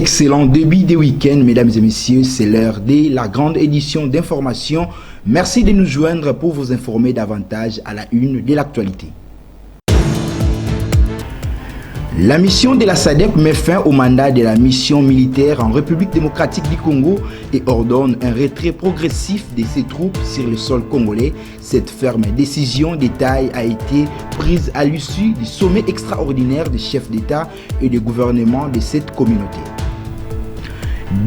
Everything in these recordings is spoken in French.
Excellent début de week-end, mesdames et messieurs, c'est l'heure de la grande édition d'information. Merci de nous joindre pour vous informer davantage à la une de l'actualité. La mission de la SADC met fin au mandat de la mission militaire en République démocratique du Congo et ordonne un retrait progressif de ses troupes sur le sol congolais. Cette ferme décision de taille a été prise à l'issue du sommet extraordinaire des chefs d'État et de gouvernement de cette communauté.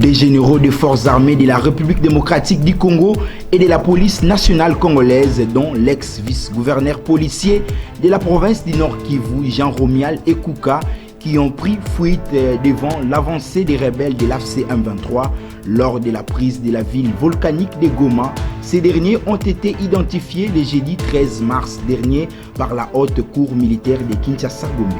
Des généraux des forces armées de la République démocratique du Congo et de la police nationale congolaise, dont l'ex-vice-gouverneur policier de la province du Nord Kivu, Jean Romial Ekouka, qui ont pris fuite devant l'avancée des rebelles de l'AFC M23 lors de la prise de la ville volcanique de Goma. Ces derniers ont été identifiés le jeudi 13 mars dernier par la haute cour militaire de Kinshasa-Gombe.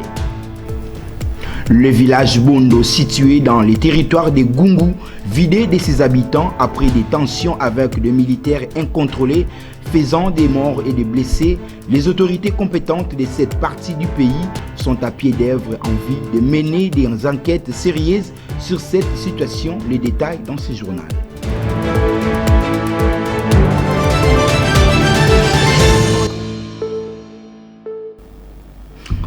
Le village Bondo, situé dans les territoires de Gungu, vidé de ses habitants après des tensions avec des militaires incontrôlés, faisant des morts et des blessés, les autorités compétentes de cette partie du pays sont à pied d'œuvre en vue de mener des enquêtes sérieuses sur cette situation. Les détails dans ce journal.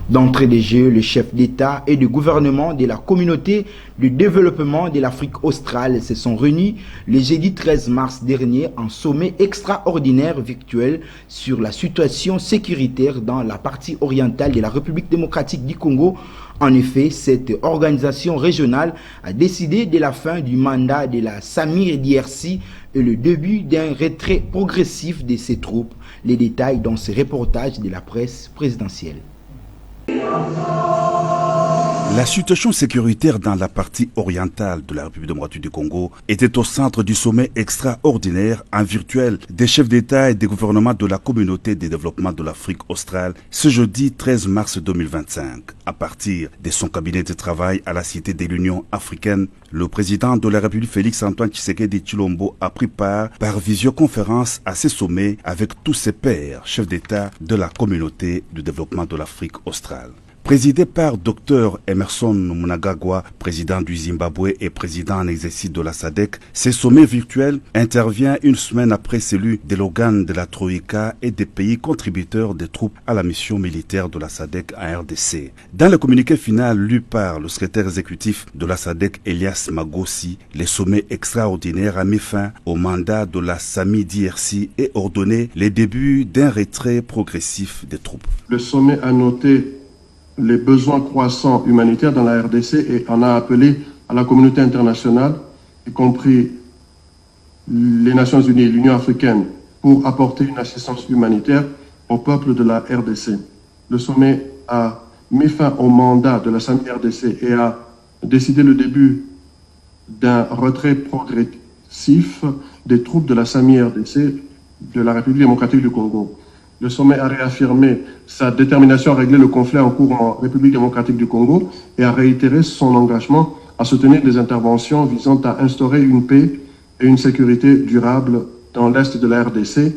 D'entrée de jeu, le chef d'État et de gouvernement de la communauté de développement de l'Afrique australe se sont réunis le jeudi 13 mars dernier en sommet extraordinaire virtuel sur la situation sécuritaire dans la partie orientale de la République démocratique du Congo. En effet, cette organisation régionale a décidé de la fin du mandat de la Samir DRC et le début d'un retrait progressif de ses troupes. Les détails dans ce reportage de la presse présidentielle. La situation sécuritaire dans la partie orientale de la République démocratique du Congo était au centre du sommet extraordinaire en virtuel des chefs d'État et des gouvernements de la communauté de développement de l'Afrique australe ce jeudi 13 mars 2025. À partir de son cabinet de travail à la Cité de l'Union africaine, le président de la République Félix Antoine Tshisekedi Tshilombo a pris part par visioconférence à ce sommet avec tous ses pairs, chefs d'État de la communauté de développement de l'Afrique australe. Présidé par Dr Emerson Mnangagwa, président du Zimbabwe et président en exercice de la SADC, ce sommet virtuel intervient une semaine après celui de l'organe de la Troïka et des pays contributeurs des troupes à la mission militaire de la SADC en RDC. Dans le communiqué final lu par le secrétaire exécutif de la SADC, Elias Magossi, le sommet extraordinaire a mis fin au mandat de la SAMI DRC et ordonné le début d'un retrait progressif des troupes. Le sommet a noté les besoins croissants humanitaires dans la RDC et en a appelé à la communauté internationale, y compris les Nations Unies et l'Union africaine, pour apporter une assistance humanitaire au peuple de la RDC. Le sommet a mis fin au mandat de la SAMI RDC et a décidé le début d'un retrait progressif des troupes de la SAMI RDC de la République démocratique du Congo. Le sommet a réaffirmé sa détermination à régler le conflit en cours en République démocratique du Congo et a réitéré son engagement à soutenir des interventions visant à instaurer une paix et une sécurité durable dans l'Est de la RDC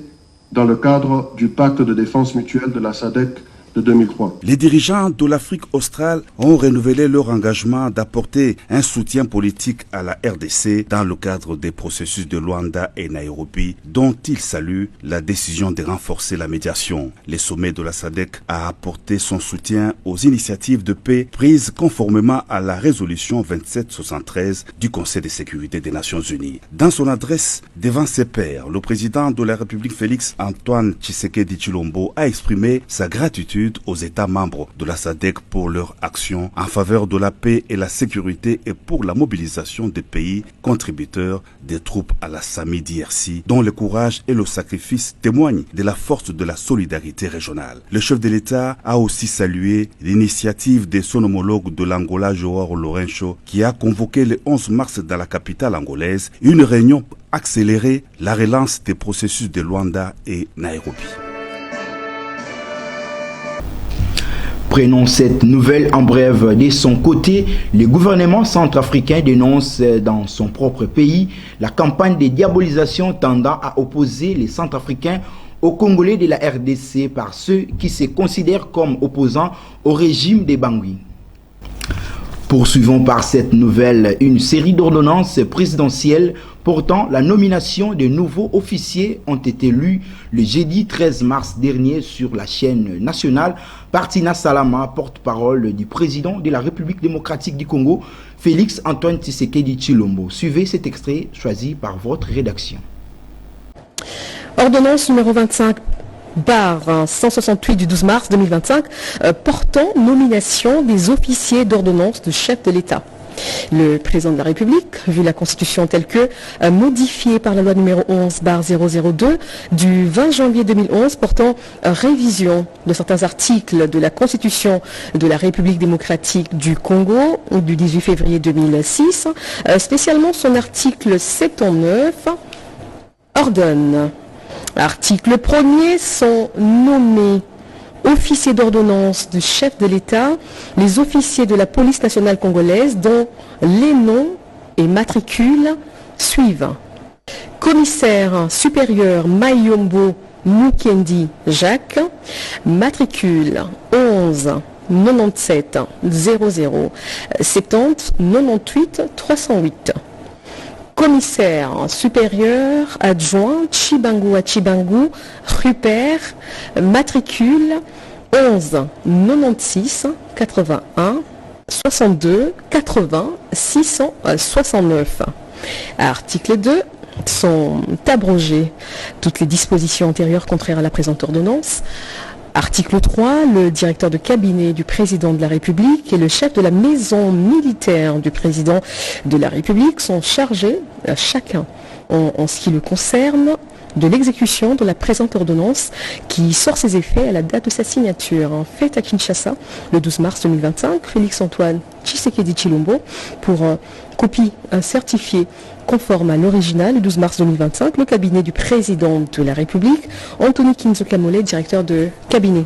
dans le cadre du pacte de défense mutuelle de la SADC de 2003. Les dirigeants de l'Afrique australe ont renouvelé leur engagement d'apporter un soutien politique à la RDC dans le cadre des processus de Luanda et Nairobi, dont ils saluent la décision de renforcer la médiation. Le sommet de la SADC a apporté son soutien aux initiatives de paix prises conformément à la résolution 2773 du Conseil de sécurité des Nations Unies. Dans son adresse devant ses pairs, le président de la République Félix Antoine Tshisekedi Tshilombo a exprimé sa gratitude aux États membres de la SADC pour leur action en faveur de la paix et la sécurité et pour la mobilisation des pays contributeurs des troupes à la SAMI DRC, dont le courage et le sacrifice témoignent de la force de la solidarité régionale. Le chef de l'État a aussi salué l'initiative de son homologue de l'Angola, Joao Lourenço, qui a convoqué le 11 mars dans la capitale angolaise une réunion accélérée la relance des processus de Luanda et Nairobi. Prenons cette nouvelle en bref. De son côté, le gouvernement centrafricain dénonce dans son propre pays la campagne de diabolisation tendant à opposer les Centrafricains aux Congolais de la RDC par ceux qui se considèrent comme opposants au régime des Bangui. Poursuivons par cette nouvelle une série d'ordonnances présidentielles portant la nomination de nouveaux officiers ont été lus le jeudi 13 mars dernier sur la chaîne nationale par Tina Salama, porte-parole du président de la République démocratique du Congo, Félix Antoine Tshisekedi Tshilombo. Suivez cet extrait choisi par votre rédaction. Ordonnance numéro 25. Barre 168 du 12 mars 2025 portant nomination des officiers d'ordonnance de chef de l'État. Le président de la République, vu la Constitution telle que modifiée par la loi numéro 11/002 du 20 janvier 2011 portant révision de certains articles de la Constitution de la République démocratique du Congo du 18 février 2006, spécialement son article 79 ordonne. Article 1er, sont nommés officiers d'ordonnance de chef de l'État, les officiers de la police nationale congolaise dont les noms et matricules suivent. Commissaire supérieur Mayombo Mukendi Jacques, matricule 11 97 00 70 98 308. Commissaire supérieur adjoint Chibangu Chibangu Rupert, matricule 11 96 81 62 80 669. Article 2. Sont abrogées toutes les dispositions antérieures contraires à la présente ordonnance. Article 3, le directeur de cabinet du président de la République et le chef de la maison militaire du président de la République sont chargés, chacun en ce qui le concerne, de l'exécution de la présente ordonnance qui sort ses effets à la date de sa signature. Faite à Kinshasa le 12 mars 2025, Félix Antoine Tshisekedi Tshilombo pour copie certifiée conforme à l'original le 12 mars 2025, le cabinet du président de la République, Anthony Kinzo Kamole, directeur de cabinet.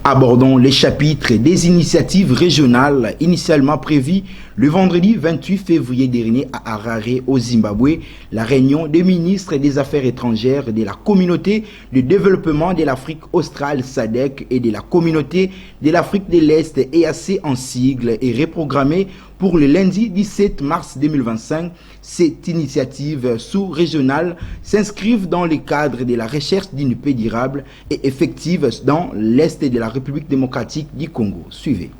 Abordons les chapitres des initiatives régionales initialement prévues le vendredi 28 février dernier à Harare, au Zimbabwe. La réunion des ministres des Affaires étrangères de la communauté de développement de l'Afrique australe SADC et de la communauté de l'Afrique de l'Est EAC en sigle est reprogrammée pour le lundi 17 mars 2025. Cette initiative sous-régionale s'inscrive dans le cadre de la recherche d'une paix durable et effective dans l'Est de la République démocratique du Congo. Suivez.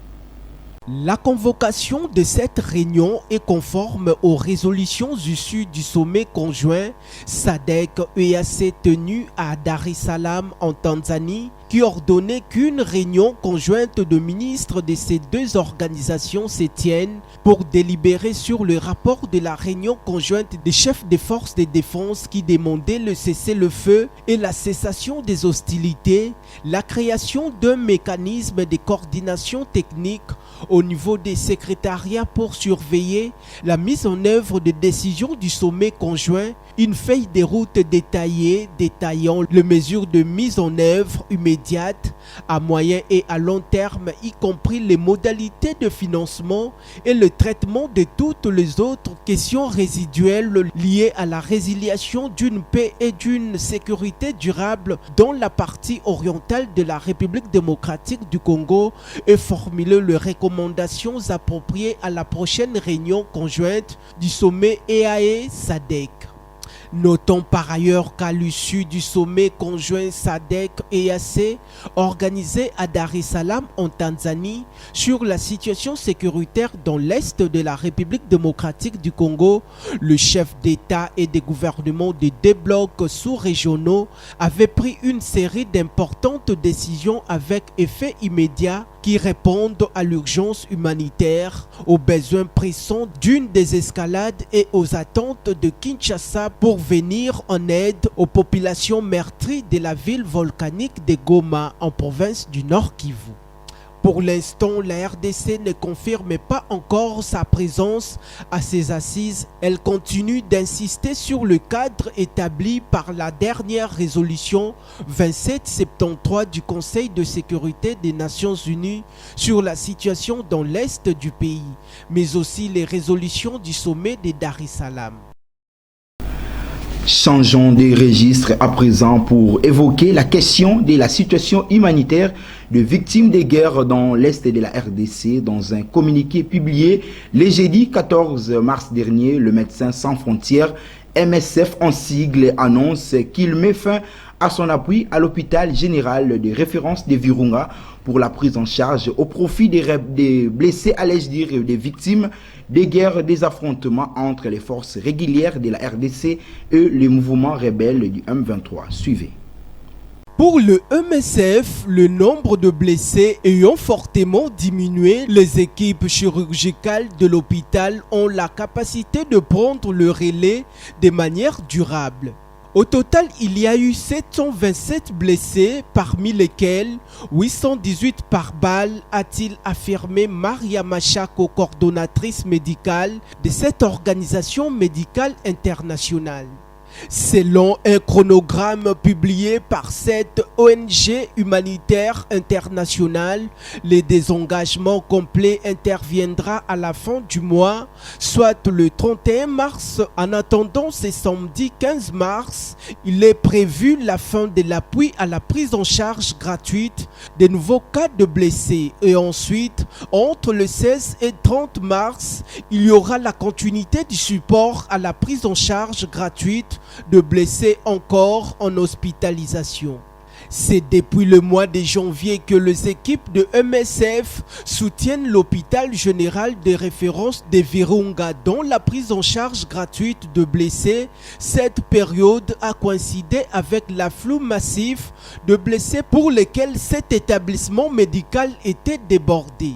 La convocation de cette réunion est conforme aux résolutions issues du sommet conjoint SADC-EAC tenu à Dar es Salaam en Tanzanie, qui ordonnait qu'une réunion conjointe de ministres de ces deux organisations se tienne pour délibérer sur le rapport de la réunion conjointe des chefs des forces de défense qui demandait le cessez-le-feu et la cessation des hostilités, la création d'un mécanisme de coordination technique au niveau des secrétariats pour surveiller la mise en œuvre des décisions du sommet conjoint, une feuille de route détaillée détaillant les mesures de mise en œuvre immédiate, à moyen et à long terme, y compris les modalités de financement et le traitement de toutes les autres questions résiduelles liées à la résiliation d'une paix et d'une sécurité durable dans la partie orientale de la République démocratique du Congo et formuler les recommandations appropriées à la prochaine réunion conjointe du sommet EAE-SADC. Notons par ailleurs qu'à l'issue du sommet conjoint SADC-EAC organisé à Dar es Salaam en Tanzanie sur la situation sécuritaire dans l'Est de la République démocratique du Congo, le chef d'État et des gouvernements des deux blocs sous-régionaux avait pris une série d'importantes décisions avec effet immédiat qui répondent à l'urgence humanitaire, aux besoins pressants d'une désescalade et aux attentes de Kinshasa pour venir en aide aux populations meurtries de la ville volcanique de Goma en province du Nord Kivu. Pour l'instant, la RDC ne confirme pas encore sa présence à ces assises. Elle continue d'insister sur le cadre établi par la dernière résolution 2773 du Conseil de sécurité des Nations Unies sur la situation dans l'Est du pays, mais aussi les résolutions du sommet de Dar es Salaam. Changeons de registre à présent pour évoquer la question de la situation humanitaire de victimes des guerres dans l'Est de la RDC. Dans un communiqué publié le jeudi 14 mars dernier, le Médecins sans frontières, MSF en sigle, annonce qu'il met fin à son appui à l'hôpital général de référence de Virunga pour la prise en charge au profit des blessés, allais-je dire, des victimes des guerres, des affrontements entre les forces régulières de la RDC et les mouvements rebelles du M23. Suivez. Pour le MSF, le nombre de blessés ayant fortement diminué, les équipes chirurgicales de l'hôpital ont la capacité de prendre le relais de manière durable. Au total, il y a eu 727 blessés, parmi lesquels 818 par balle, a-t-il affirmé Maria Machako, coordonnatrice médicale de cette organisation médicale internationale. Selon un chronogramme publié par cette ONG humanitaire internationale, le désengagement complet interviendra à la fin du mois, soit le 31 mars. En attendant ce samedi 15 mars, il est prévu la fin de l'appui à la prise en charge gratuite des nouveaux cas de blessés. Et ensuite, entre le 16 et 30 mars, il y aura la continuité du support à la prise en charge gratuite de blessés encore en hospitalisation. C'est depuis le mois de janvier que les équipes de MSF soutiennent l'hôpital général de référence de Virunga dans la prise en charge gratuite de blessés. Cette période a coïncidé avec l'afflux massif de blessés pour lesquels cet établissement médical était débordé.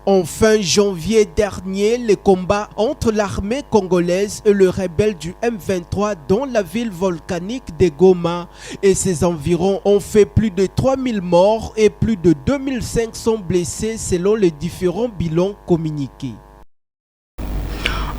En fin janvier dernier, les combats entre l'armée congolaise et le rebelle du M23 dans la ville volcanique de Goma et ses environs ont fait plus de 3000 morts et plus de 2500 blessés selon les différents bilans communiqués.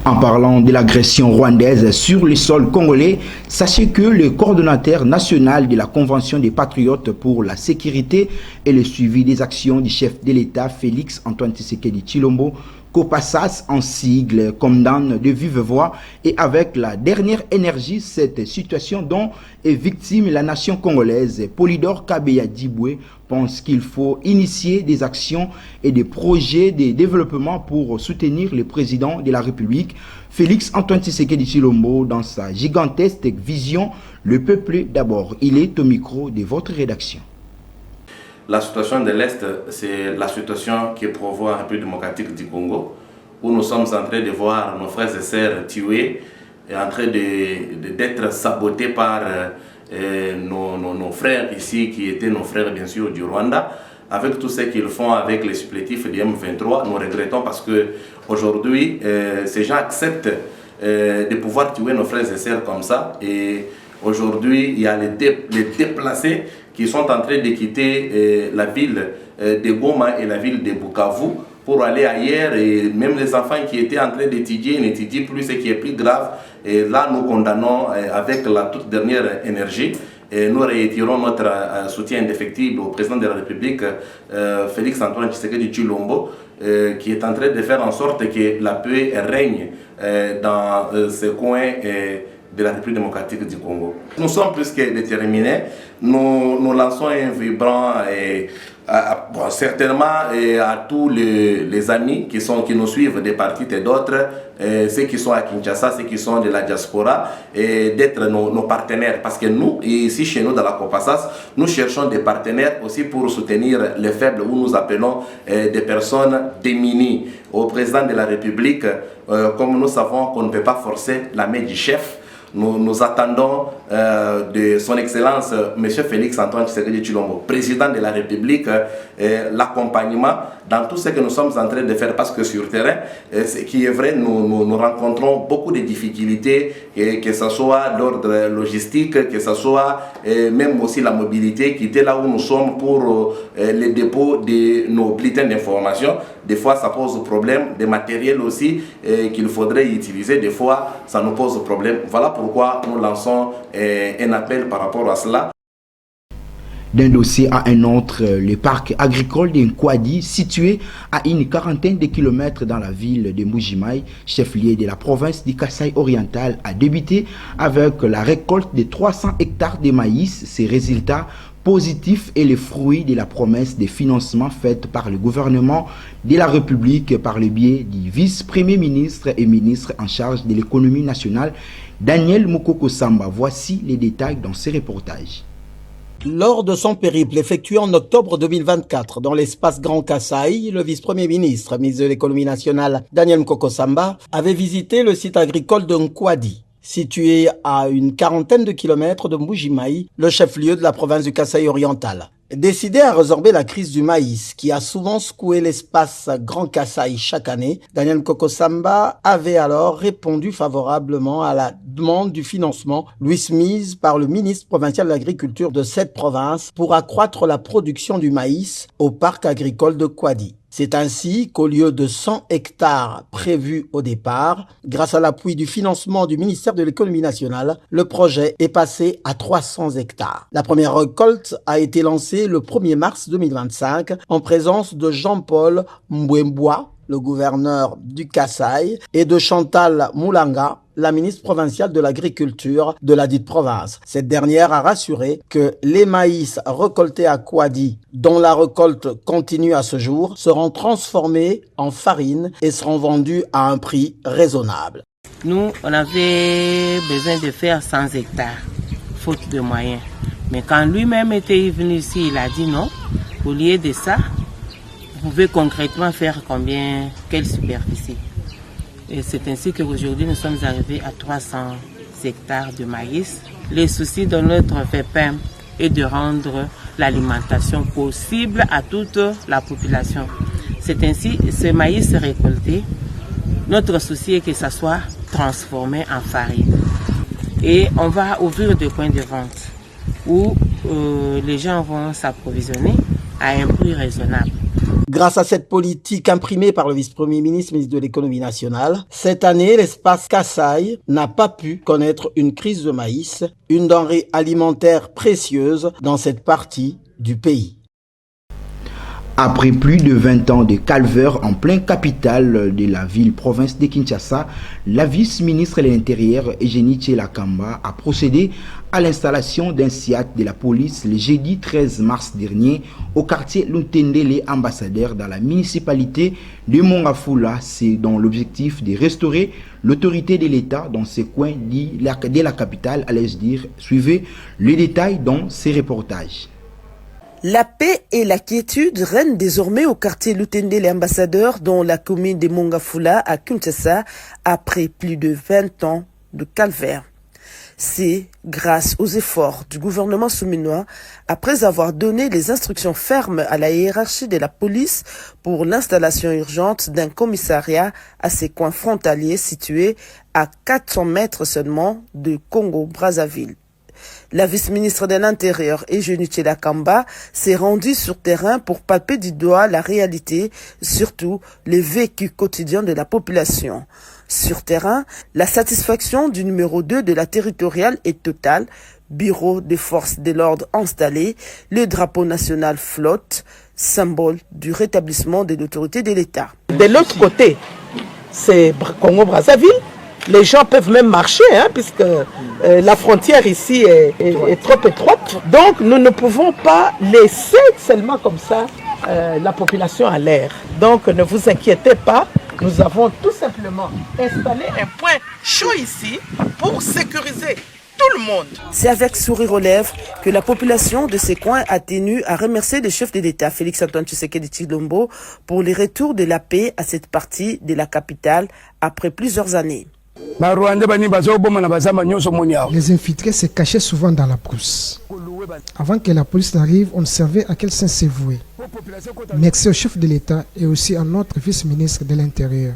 En parlant de l'agression rwandaise sur le sol congolais, sachez que le coordonnateur national de la Convention des Patriotes pour la sécurité et le suivi des actions du chef de l'État, Félix Antoine Tshisekedi Tshilombo, COPASAS en sigle, condamne de vive voix et avec la dernière énergie cette situation dont est victime la nation congolaise. Polydor Kabeya Diboué pense qu'il faut initier des actions et des projets de développement pour soutenir le président de la République, Félix Antoine Tshisekedi Tshilombo, dans sa gigantesque vision « Le peuple d'abord ». Il est au micro de votre rédaction. La situation de l'Est, c'est la situation qui provoque en République démocratique du Congo, où nous sommes en train de voir nos frères et sœurs tués, et en train d'être sabotés par nos frères ici, qui étaient nos frères bien sûr du Rwanda. Avec tout ce qu'ils font avec les supplétifs du M23, nous regrettons parce qu'aujourd'hui, ces gens acceptent de pouvoir tuer nos frères et sœurs comme ça. Et aujourd'hui, il y a les déplacés qui sont en train de quitter la ville de Goma et la ville de Bukavu pour aller ailleurs, et même les enfants qui étaient en train d'étudier n'étudient plus, ce qui est plus grave. Et là, nous condamnons avec la toute dernière énergie. Et nous réitérons notre soutien indéfectible au président de la République, Félix Antoine Tshisekedi Tshilombo, qui est en train de faire en sorte que la paix règne dans ce coin de la République démocratique du Congo. Nous sommes plus que déterminés. Nous lançons un vibrant certainement à tous les amis qui nous suivent des partis et d'autres, ceux qui sont à Kinshasa, ceux qui sont de la diaspora, d'être nos partenaires. Parce que nous, ici chez nous dans la COPASAS, nous cherchons des partenaires aussi pour soutenir les faibles, où nous appelons des personnes démunies. Au président de la République, comme nous savons qu'on ne peut pas forcer la main du chef, nous attendons de son Excellence M. Félix Antoine Tshisekedi Tshilombo, président de la République, l'accompagnement dans tout ce que nous sommes en train de faire, parce que sur terrain, ce qui est vrai, nous rencontrons beaucoup de difficultés, que ce soit l'ordre logistique, que ce soit même aussi la mobilité, quitter là où nous sommes pour le dépôt de nos bulletins d'information. Des fois, ça pose problème, des matériels aussi qu'il faudrait utiliser, des fois, ça nous pose problème. Voilà pourquoi nous lançons un appel par rapport à cela. D'un dossier à un autre, le parc agricole d'Nkwadi, situé à une quarantaine de kilomètres dans la ville de Mbuji-Mayi, chef-lieu de la province du Kasaï oriental, a débuté avec la récolte de 300 hectares de maïs. Ces résultats positifs et les fruits de la promesse de financement faite par le gouvernement de la République par le biais du vice-premier ministre et ministre en charge de l'économie nationale, Daniel Mukoko Samba. Voici les détails dans ce reportage. Lors de son périple effectué en octobre 2024 dans l'espace Grand Kasaï, le vice-premier ministre de l'économie nationale Daniel Mukoko Samba avait visité le site agricole de Nkwadi, situé à une quarantaine de kilomètres de Mbuji-Mayi, le chef-lieu de la province du Kasaï oriental. Décidé à résorber la crise du maïs qui a souvent secoué l'espace Grand Kasaï chaque année, Daniel Mukoko Samba avait alors répondu favorablement à la demande du financement lui mise par le ministre provincial de l'agriculture de cette province pour accroître la production du maïs au parc agricole de Kwadi. C'est ainsi qu'au lieu de 100 hectares prévus au départ, grâce à l'appui du financement du ministère de l'économie nationale, le projet est passé à 300 hectares. La première récolte a été lancée le 1er mars 2025 en présence de Jean-Paul Mbwembwa, le gouverneur du Kasaï, et de Chantal Moulanga, la ministre provinciale de l'agriculture de la dite province. Cette dernière a rassuré que les maïs récoltés à Kwadi, dont la récolte continue à ce jour, seront transformés en farine et seront vendus à un prix raisonnable. Nous, on avait besoin de faire 100 hectares, faute de moyens. Mais quand lui-même était venu ici, il a dit non, au lieu de ça, vous pouvez concrètement faire combien, quelle superficie? Et c'est ainsi qu'aujourd'hui nous sommes arrivés à 300 hectares de maïs. Le souci de notre FEPEM est de rendre l'alimentation possible à toute la population. C'est ainsi, ce maïs récolté, notre souci est que ça soit transformé en farine. Et on va ouvrir des points de vente où les gens vont s'approvisionner à un prix raisonnable. Grâce à cette politique imprimée par le vice-premier ministre de l'économie nationale, cette année, l'espace Kasaï n'a pas pu connaître une crise de maïs, une denrée alimentaire précieuse dans cette partie du pays. Après plus de 20 ans de calvaire en plein capital de la ville-province de Kinshasa, la vice-ministre de l'Intérieur, Eugénie Tchelakamba, a procédé à l'installation d'un SIAT de la police le jeudi 13 mars dernier au quartier Lutendele ambassadeur dans la municipalité de Mongafula. C'est dans l'objectif de restaurer l'autorité de l'État dans ces coins de la capitale, allais-je dire. Suivez les détails dans ces reportages. La paix et la quiétude règnent désormais au quartier Lutendele ambassadeur dans la commune de Mongafula à Kinshasa après plus de 20 ans de calvaire. C'est grâce aux efforts du gouvernement souminois, après avoir donné les instructions fermes à la hiérarchie de la police pour l'installation urgente d'un commissariat à ces coins frontaliers situés à 400 mètres seulement de Congo-Brazzaville. La vice-ministre de l'Intérieur, Eugénie Tchelakamba, s'est rendue sur terrain pour palper du doigt la réalité, surtout les vécus quotidiens de la population. Sur terrain, la satisfaction du numéro 2 de la territoriale est totale. Bureau des forces de l'ordre installé, le drapeau national flotte, symbole du rétablissement de l'autorité de l'État. De l'autre côté, c'est Congo-Brazzaville. Les gens peuvent même marcher, puisque la frontière ici est trop étroite. Donc nous ne pouvons pas laisser seulement comme ça la population à l'air. Donc ne vous inquiétez pas, nous avons tout simplement installé un point chaud ici pour sécuriser tout le monde. C'est avec sourire aux lèvres que la population de ces coins a tenu à remercier le chef de l'État, Félix-Antoine Tshisekedi Tshilombo, pour le retour de la paix à cette partie de la capitale après plusieurs années. Les infiltrés se cachaient souvent dans la brousse. Avant que la police n'arrive, on ne savait à quel sens se vouer. Merci au chef de l'État et aussi à notre vice-ministre de l'Intérieur.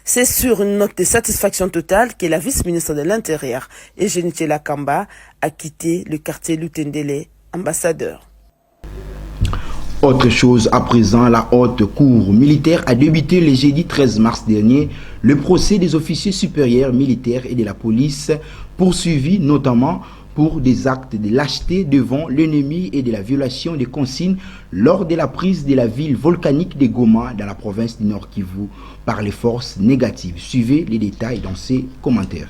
C'est sur une note de satisfaction totale que la vice-ministre de l'Intérieur, Eugénie Tchelakamba, a quitté le quartier Lutendele ambassadeur. Autre chose à présent, la haute cour militaire a débuté le jeudi 13 mars dernier le procès des officiers supérieurs militaires et de la police, poursuivis notamment pour des actes de lâcheté devant l'ennemi et de la violation des consignes lors de la prise de la ville volcanique de Goma dans la province du Nord Kivu par les forces négatives. Suivez les détails dans ces commentaires.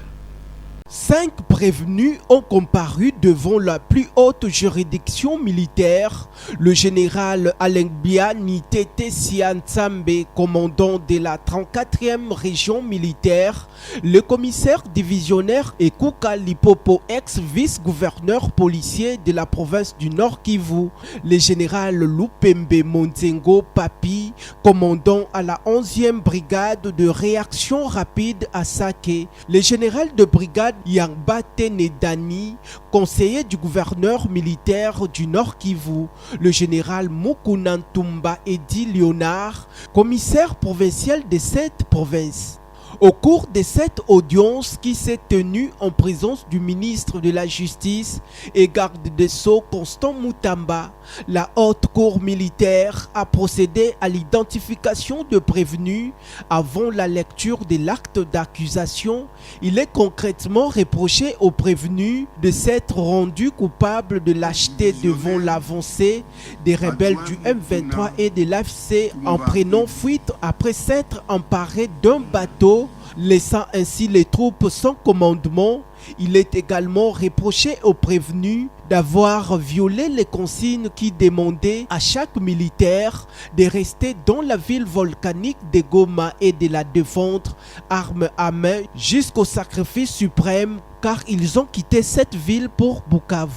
5 prévenus ont comparu devant la plus haute juridiction militaire. Le général Alengbia Nitete Siantsambe, commandant de la 34e région militaire, le commissaire divisionnaire Ekuka Lipopo, ex-vice-gouverneur policier de la province du Nord Kivu, le général Lupembe Monzengo Papi, commandant à la 11e brigade de réaction rapide à Sake, le général de brigade Yangbate Nedani, conseiller du gouverneur militaire du Nord Kivu, le général Mukunantumba Edi Léonard, commissaire provincial de cette province. Au cours de cette audience qui s'est tenue en présence du ministre de la Justice et garde des Sceaux Constant Mutamba, la haute cour militaire a procédé à l'identification de prévenus avant la lecture de l'acte d'accusation. Il est concrètement reproché aux prévenus de s'être rendus coupables de lâcheté devant l'avancée des rebelles du M23 et de l'AFC en prenant fuite après s'être emparés d'un bateau, laissant ainsi les troupes sans commandement. Il est également reproché aux prévenus d'avoir violé les consignes qui demandaient à chaque militaire de rester dans la ville volcanique de Goma et de la défendre arme à main jusqu'au sacrifice suprême, car ils ont quitté cette ville pour Bukavu.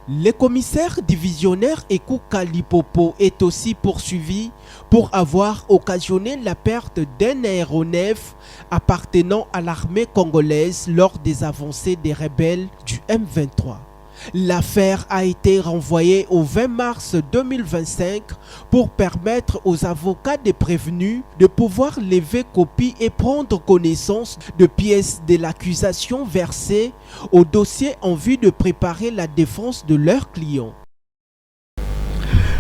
Le commissaire divisionnaire Ekuka Lipopo est aussi poursuivi pour avoir occasionné la perte d'un aéronef appartenant à l'armée congolaise lors des avancées des rebelles du M23. L'affaire a été renvoyée au 20 mars 2025 pour permettre aux avocats des prévenus de pouvoir lever copie et prendre connaissance de pièces de l'accusation versées au dossier en vue de préparer la défense de leurs clients.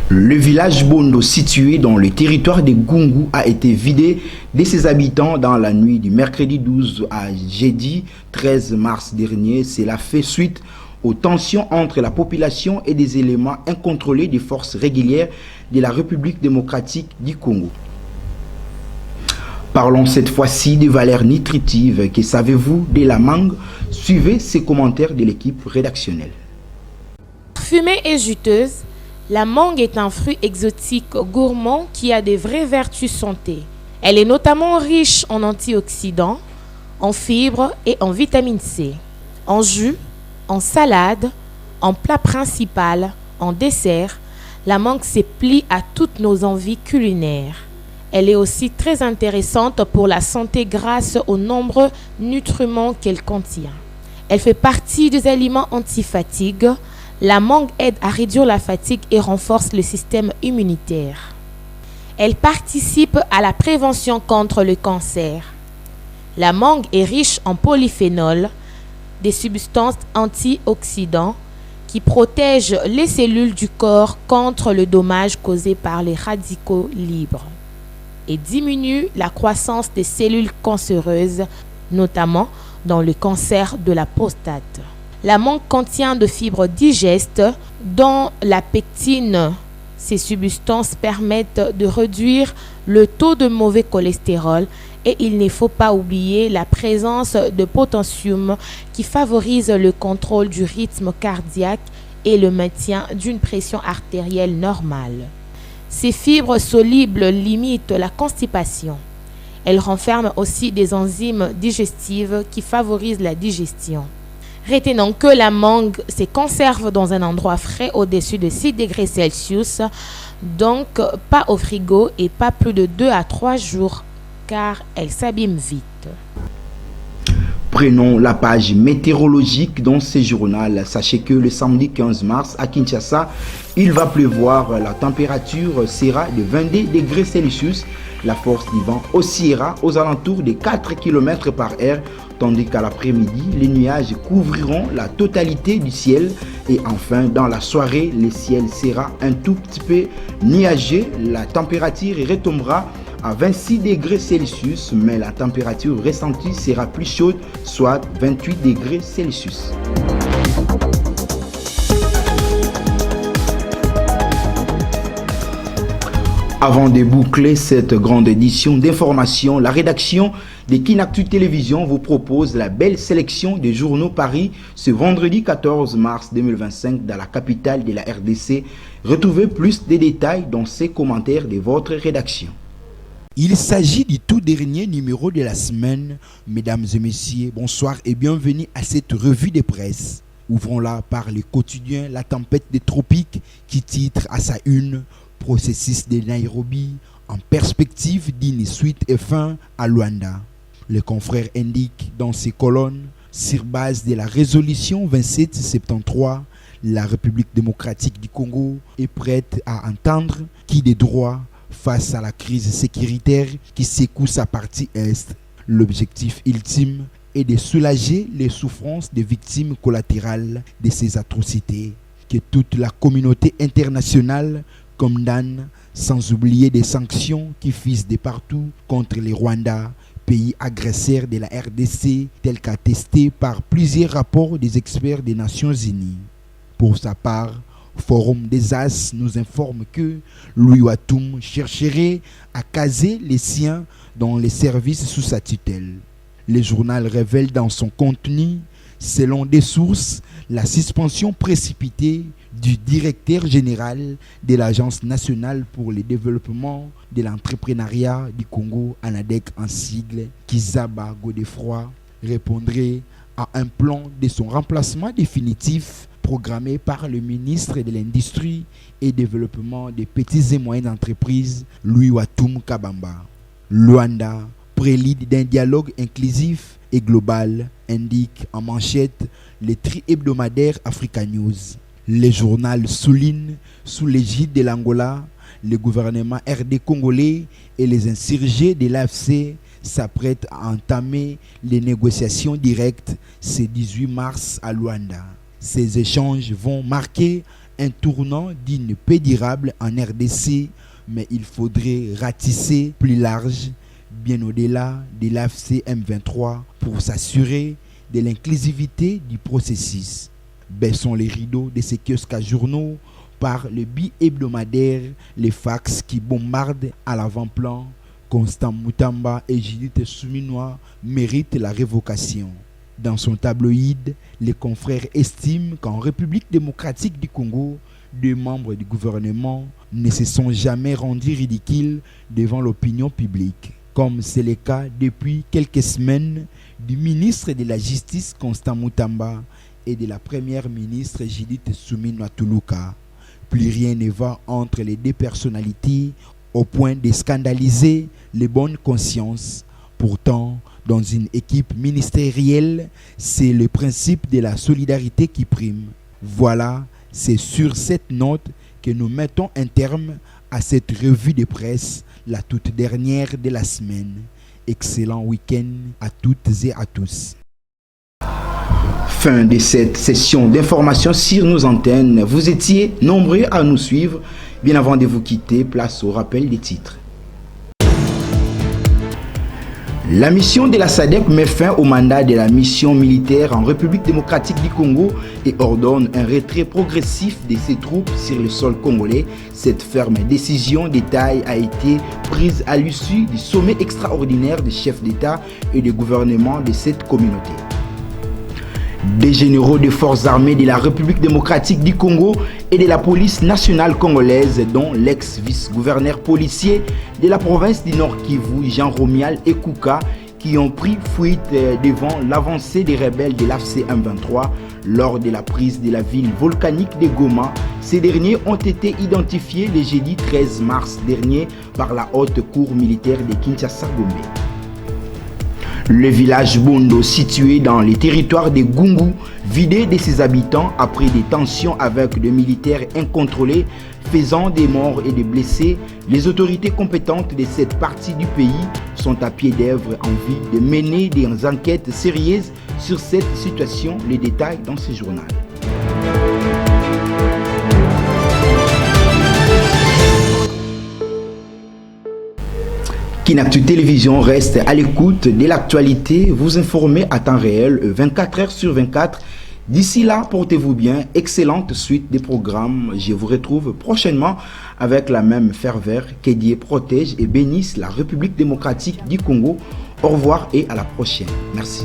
Le village Bondo, situé dans le territoire de Gungu, a été vidé de ses habitants dans la nuit du mercredi 12 à jeudi 13 mars dernier. Cela fait suite aux tensions entre la population et des éléments incontrôlés des forces régulières de la République démocratique du Congo. Parlons cette fois-ci de valeurs nutritives. Que savez-vous de la mangue? Suivez ces commentaires de l'équipe rédactionnelle. Fumée et juteuse, la mangue est un fruit exotique gourmand qui a des vraies vertus santé. Elle est notamment riche en antioxydants, en fibres et en vitamine C. En jus, en salade, en plat principal, en dessert, la mangue se plie à toutes nos envies culinaires. Elle est aussi très intéressante pour la santé grâce aux nombreux nutriments qu'elle contient. Elle fait partie des aliments anti-fatigue. La mangue aide à réduire la fatigue et renforce le système immunitaire. Elle participe à la prévention contre le cancer. La mangue est riche en polyphénols, des substances antioxydants qui protègent les cellules du corps contre le dommage causé par les radicaux libres et diminue la croissance des cellules cancéreuses, notamment dans le cancer de la prostate. La mangue contient de fibres digestes, dont la pectine. Ces substances permettent de réduire le taux de mauvais cholestérol et il ne faut pas oublier la présence de potassium qui favorise le contrôle du rythme cardiaque et le maintien d'une pression artérielle normale. Ces fibres solubles limitent la constipation. Elles renferment aussi des enzymes digestives qui favorisent la digestion. Retenons que la mangue se conserve dans un endroit frais au-dessus de 6 degrés Celsius, donc pas au frigo et pas plus de 2 à 3 jours car elle s'abîme vite. Prenons la page météorologique dans ce journal. Sachez que le samedi 15 mars à Kinshasa, il va pleuvoir. La température sera de 22 degrés Celsius. La force du vent oscillera aux alentours de 4 km par heure, tandis qu'à l'après-midi, les nuages couvriront la totalité du ciel. Et enfin, dans la soirée, le ciel sera un tout petit peu nuageux. La température retombera à 26 degrés Celsius, mais la température ressentie sera plus chaude, soit 28 degrés Celsius. Avant de boucler cette grande édition d'information, la rédaction de Kinactu Télévision vous propose la belle sélection des journaux Paris ce vendredi 14 mars 2025 dans la capitale de la RDC. Retrouvez plus de détails dans ces commentaires de votre rédaction. Il s'agit du tout dernier numéro de la semaine. Mesdames et messieurs, bonsoir et bienvenue à cette revue de presse. Ouvrons-la par le quotidien La Tempête des Tropiques qui titre à sa une « Processus de Nairobi en perspective d'une suite F1 à Luanda ». Le confrère indique dans ses colonnes « Sur base de la résolution 2773, la République démocratique du Congo est prête à entendre qui des droits face à la crise sécuritaire qui secoue sa partie Est. L'objectif ultime est de soulager les souffrances des victimes collatérales de ces atrocités. Que toute la communauté internationale condamne, sans oublier des sanctions qui visent de partout contre les Rwandais, pays agresseur de la RDC, tel qu'attesté par plusieurs rapports des experts des Nations Unies. Pour sa part, Forum des As nous informe que Louis Watoum chercherait à caser les siens dans les services sous sa tutelle. Le journal révèle dans son contenu, selon des sources, la suspension précipitée du directeur général de l'Agence nationale pour le développement de l'entrepreneuriat du Congo, ANADEC en sigle, Kizaba Godefroy, répondrait à un plan de son remplacement définitif programmé par le ministre de l'Industrie et Développement des petites et moyennes entreprises, Louis Watoum Kabamba. Luanda, prélude d'un dialogue inclusif et global, indique en manchette le tri-hebdomadaire Africa News. Le journal souligne, sous l'égide de l'Angola, le gouvernement RD congolais et les insurgés de l'AFC s'apprêtent à entamer les négociations directes ce 18 mars à Luanda. Ces échanges vont marquer un tournant d'une paix durable en RDC, mais il faudrait ratisser plus large, bien au-delà de l'AFC M23 pour s'assurer de l'inclusivité du processus. Baissons les rideaux de ces kiosques à journaux par le bi-hebdomadaire, les fax qui bombardent à l'avant-plan. Constant Moutamba et Judith Souminois méritent la révocation. Dans son tabloïd, les confrères estiment qu'en République démocratique du Congo, deux membres du gouvernement ne se sont jamais rendus ridicules devant l'opinion publique, comme c'est le cas depuis quelques semaines du ministre de la Justice Constant Moutamba et de la première ministre Judith Suminwa Tuluka. Plus rien ne va entre les deux personnalités au point de scandaliser les bonnes consciences. Pourtant, dans une équipe ministérielle, c'est le principe de la solidarité qui prime. Voilà, c'est sur cette note que nous mettons un terme à cette revue de presse, la toute dernière de la semaine. Excellent week-end à toutes et à tous. Fin de cette session d'information sur nos antennes. Vous étiez nombreux à nous suivre. Bien avant de vous quitter, place au rappel des titres. La mission de la SADC met fin au mandat de la mission militaire en République démocratique du Congo et ordonne un retrait progressif de ses troupes sur le sol congolais. Cette ferme décision de taille a été prise à l'issue du sommet extraordinaire des chefs d'État et de gouvernement de cette communauté. Des généraux des forces armées de la République démocratique du Congo et de la police nationale congolaise, dont l'ex-vice-gouverneur policier de la province du Nord Kivu, Jean Romial Ekouka, qui ont pris fuite devant l'avancée des rebelles de l'AFC M23 lors de la prise de la ville volcanique de Goma. Ces derniers ont été identifiés le jeudi 13 mars dernier par la haute cour militaire de Kinshasa-Gombe. Le village Bondo, situé dans les territoires de Gungu, vidé de ses habitants après des tensions avec des militaires incontrôlés, faisant des morts et des blessés, les autorités compétentes de cette partie du pays sont à pied d'œuvre en vue de mener des enquêtes sérieuses sur cette situation. Les détails dans ce journal. Kinactu Télévision reste à l'écoute de l'actualité, vous informer à temps réel 24 heures sur 24 D'ici là, portez-vous bien, excellente suite des programmes. Je vous retrouve prochainement avec la même ferveur. Que Dieu protège et bénisse la République démocratique du Congo. Au revoir et à la prochaine. Merci.